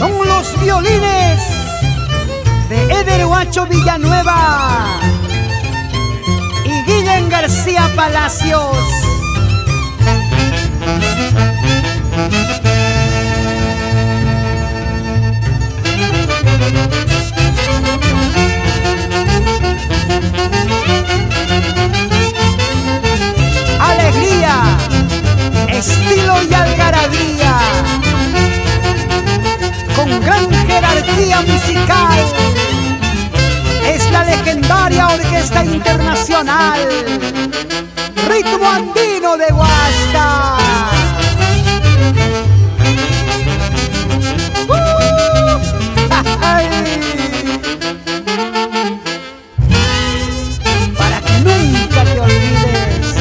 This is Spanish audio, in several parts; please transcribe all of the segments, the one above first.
Son los violines de Eder Huacho Villanueva y Guillén García Palacios. Alegría, estilo y algarabía, con gran jerarquía musical, es la legendaria Orquesta Internacional Ritmo Andino de Huasta. Para que nunca te olvides.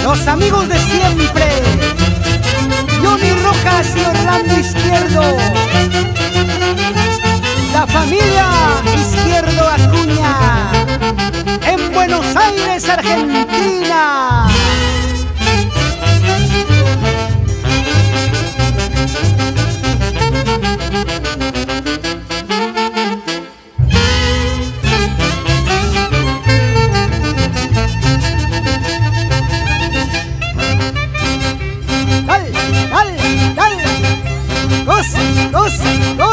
Los amigos de siempre, Johnny Rojas y Orlando Izquierdo, la familia Izquierdo Acuña, en Buenos Aires, Argentina. Dale, dale, dale, goza, goza, goza.